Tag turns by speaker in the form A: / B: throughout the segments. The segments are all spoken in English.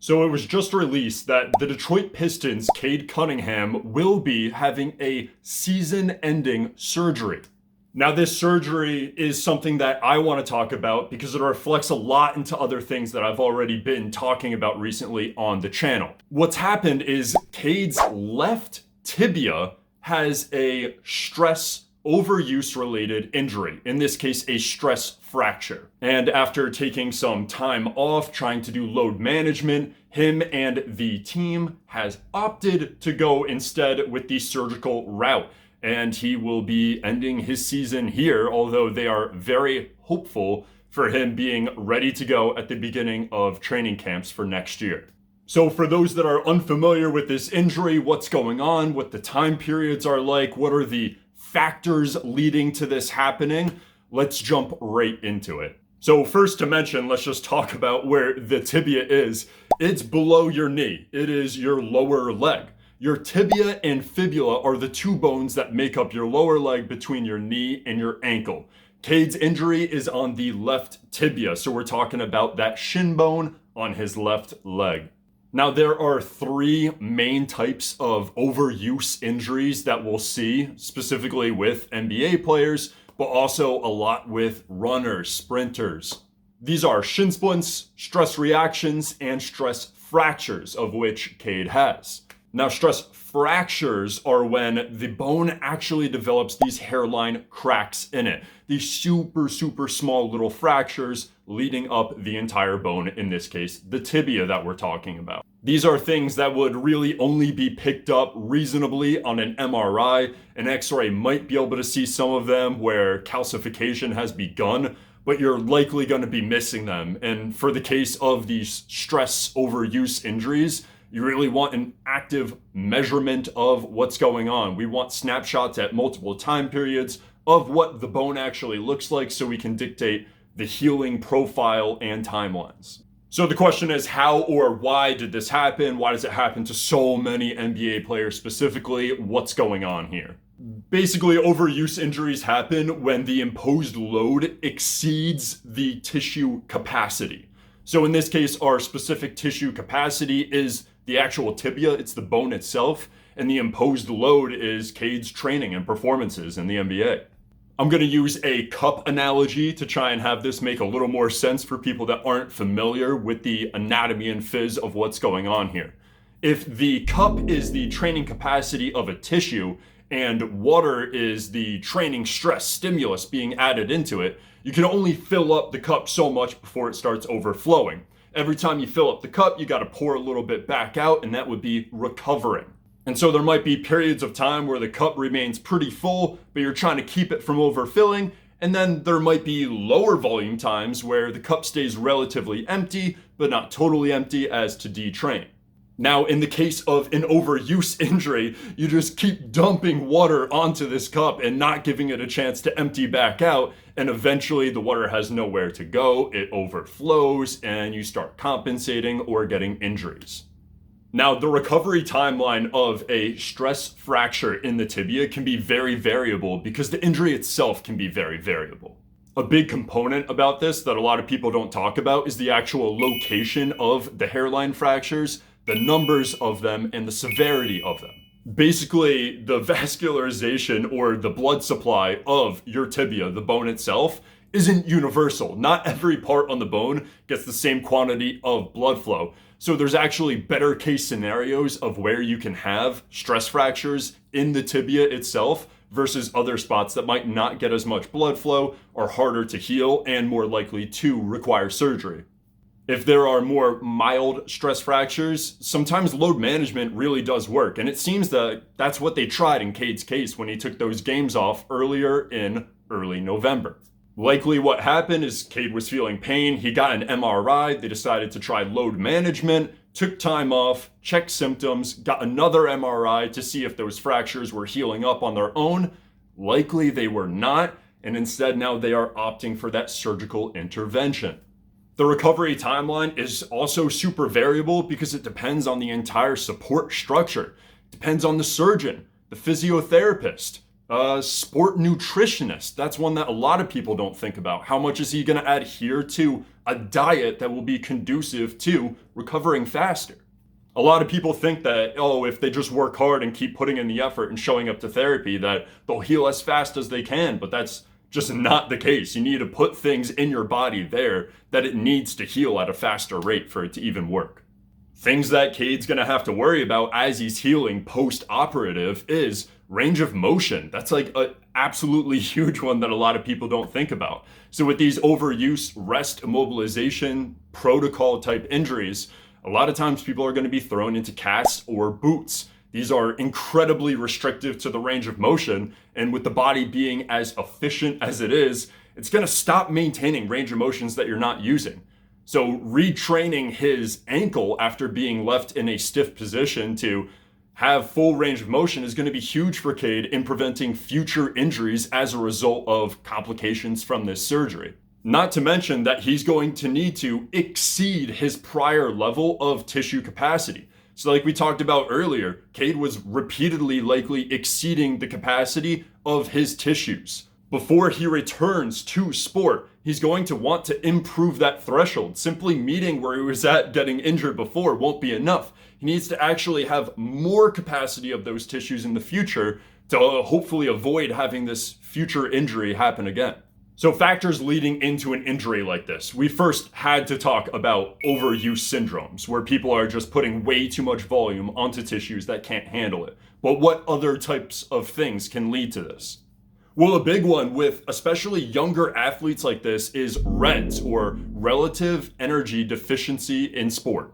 A: So it was just released that the Detroit Pistons' Cade Cunningham will be having a season-ending surgery. Now, this surgery is something that I want to talk about because it reflects a lot into other things that I've already been talking about recently on the channel. What's happened is Cade's left tibia has a stress overuse related injury, in this case a stress fracture. And after taking some time off trying to do load management, him and the team has opted to go instead with the surgical route, and he will be ending his season here, although they are very hopeful for him being ready to go at the beginning of training camps for next year. So for those that are unfamiliar with this injury, what's going on, what the time periods are like, what are the factors leading to this happening, let's jump right into it. So first to mention, let's just talk about where the tibia is. It's below your knee. It is your lower leg. Your tibia and fibula are the two bones that make up your lower leg between your knee and your ankle. Cade's injury is on the left tibia, so we're talking about that shin bone on his left leg. Now, there are three main types of overuse injuries that we'll see, specifically with NBA players, but also a lot with runners, sprinters. These are shin splints, stress reactions, and stress fractures, of which Cade has. Now, stress fractures are when the bone actually develops these hairline cracks in it. These super small little fractures leading up the entire bone, in this case, the tibia that we're talking about. These are things that would really only be picked up reasonably on an MRI. An X-ray might be able to see some of them where calcification has begun, but you're likely going to be missing them. And for the case of these stress overuse injuries, you really want an active measurement of what's going on. We want snapshots at multiple time periods of what the bone actually looks like so we can dictate the healing profile and timelines. So the question is, how or why did this happen? Why does it happen to so many NBA players specifically? What's going on here? Basically, overuse injuries happen when the imposed load exceeds the tissue capacity. So in this case, our specific tissue capacity is the actual tibia, it's the bone itself, and the imposed load is Cade's training and performances in the NBA. I'm going to use a cup analogy to try and have this make a little more sense for people that aren't familiar with the anatomy and phys of what's going on here. If the cup is the training capacity of a tissue and water is the training stress stimulus being added into it, you can only fill up the cup so much before it starts overflowing. Every time you fill up the cup, you got to pour a little bit back out, and that would be recovering. And so there might be periods of time where the cup remains pretty full, but you're trying to keep it from overfilling. And then there might be lower volume times where the cup stays relatively empty, but not totally empty as to detrain. Now, in the case of an overuse injury, you just keep dumping water onto this cup and not giving it a chance to empty back out. And eventually the water has nowhere to go, it overflows, and you start compensating or getting injuries. Now, the recovery timeline of a stress fracture in the tibia can be very variable because the injury itself can be very variable. A big component about this that a lot of people don't talk about is the actual location of the hairline fractures, the numbers of them, and the severity of them. Basically, the vascularization or the blood supply of your tibia, the bone itself, isn't universal. Not every part on the bone gets the same quantity of blood flow. So there's actually better case scenarios of where you can have stress fractures in the tibia itself versus other spots that might not get as much blood flow, are harder to heal, and more likely to require surgery. If there are more mild stress fractures, sometimes load management really does work. And it seems that that's what they tried in Cade's case when he took those games off earlier in early November. Likely what happened is Cade was feeling pain. He got an MRI. They decided to try load management, took time off, checked symptoms, got another MRI to see if those fractures were healing up on their own. Likely they were not. And instead now they are opting for that surgical intervention. The recovery timeline is also super variable because it depends on the entire support structure. It depends on the surgeon, the physiotherapist, Sport nutritionist. That's one that a lot of people don't think about. How much is he going to adhere to a diet that will be conducive to recovering faster? A lot of people think that, oh, if they just work hard and keep putting in the effort and showing up to therapy, that they'll heal as fast as they can, but that's just not the case. You need to put things in your body there that it needs to heal at a faster rate for it to even work. Things that Cade's going to have to worry about as he's healing post-operative is range of motion. That's like an absolutely huge one that a lot of people don't think about. So with these overuse, rest, immobilization, protocol type injuries, a lot of times people are going to be thrown into casts or boots. These are incredibly restrictive to the range of motion, and with the body being as efficient as it is, it's going to stop maintaining range of motions that you're not using. So retraining his ankle after being left in a stiff position to have full range of motion is going to be huge for Cade in preventing future injuries as a result of complications from this surgery. Not to mention that he's going to need to exceed his prior level of tissue capacity. So like we talked about earlier, Cade was repeatedly likely exceeding the capacity of his tissues. Before he returns to sport, he's going to want to improve that threshold. Simply meeting where he was at getting injured before won't be enough. He needs to actually have more capacity of those tissues in the future to hopefully avoid having this future injury happen again. So factors leading into an injury like this. We first had to talk about overuse syndromes, where people are just putting way too much volume onto tissues that can't handle it. But what other types of things can lead to this? Well, a big one with especially younger athletes like this is REDS, or relative energy deficiency in sport.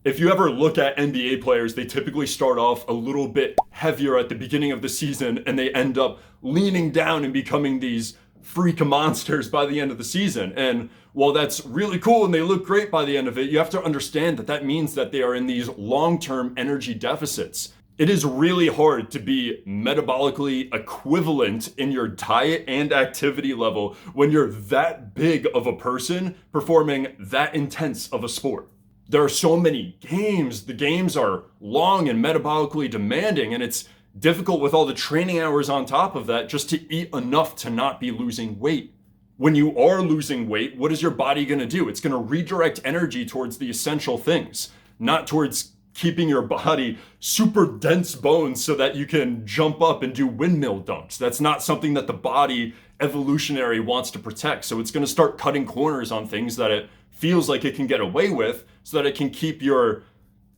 A: If you ever look at NBA players, they typically start off a little bit heavier at the beginning of the season, and they end up leaning down and becoming these freak monsters by the end of the season. And while that's really cool and they look great by the end of it, you have to understand that that means that they are in these long-term energy deficits. It is really hard to be metabolically equivalent in your diet and activity level when you're that big of a person performing that intense of a sport. There are so many games. The games are long and metabolically demanding, and it's difficult with all the training hours on top of that just to eat enough to not be losing weight. When you are losing weight, what is your body going to do? It's going to redirect energy towards the essential things, not towards keeping your body super dense bones so that you can jump up and do windmill dunks. That's not something that the body evolutionary wants to protect. So it's going to start cutting corners on things that it feels like it can get away with so that it can keep your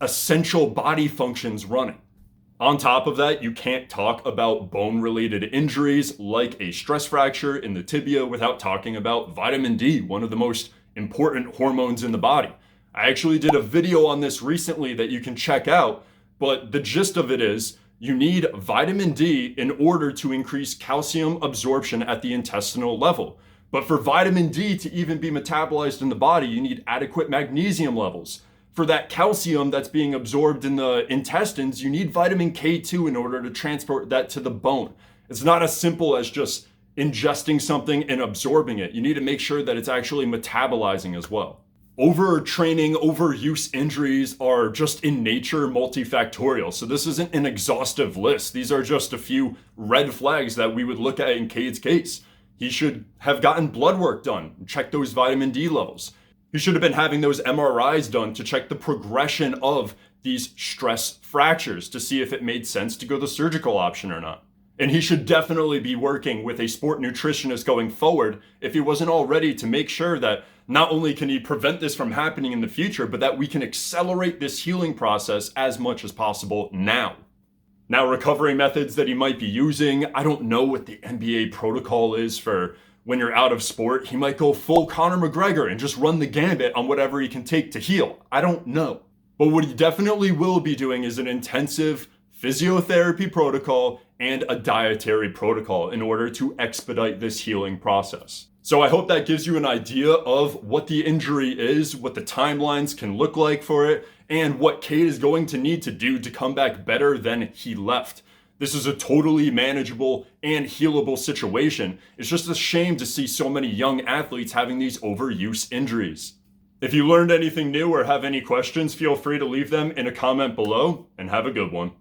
A: essential body functions running. On top of that, you can't talk about bone-related injuries like a stress fracture in the tibia without talking about vitamin D, one of the most important hormones in the body. I actually did a video on this recently that you can check out, but the gist of it is you need vitamin D in order to increase calcium absorption at the intestinal level. But for vitamin D to even be metabolized in the body, you need adequate magnesium levels. For that calcium that's being absorbed in the intestines, you need vitamin K2 in order to transport that to the bone. It's not as simple as just ingesting something and absorbing it. You need to make sure that it's actually metabolizing as well. Overtraining, overuse injuries are just in nature multifactorial. So this isn't an exhaustive list. These are just a few red flags that we would look at in Cade's case. He should have gotten blood work done and check those vitamin D levels. He should have been having those MRIs done to check the progression of these stress fractures to see if it made sense to go the surgical option or not. And he should definitely be working with a sport nutritionist going forward if he wasn't already, to make sure that not only can he prevent this from happening in the future, but that we can accelerate this healing process as much as possible now. Now, recovery methods that he might be using, I don't know what the NBA protocol is for when you're out of sport. He might go full Conor McGregor and just run the gambit on whatever he can take to heal. I don't know. But what he definitely will be doing is an intensive physiotherapy protocol and a dietary protocol in order to expedite this healing process. So I hope that gives you an idea of what the injury is, what the timelines can look like for it, and what Cade is going to need to do to come back better than he left. This is a totally manageable and healable situation. It's just a shame to see so many young athletes having these overuse injuries. If you learned anything new or have any questions, feel free to leave them in a comment below, and have a good one.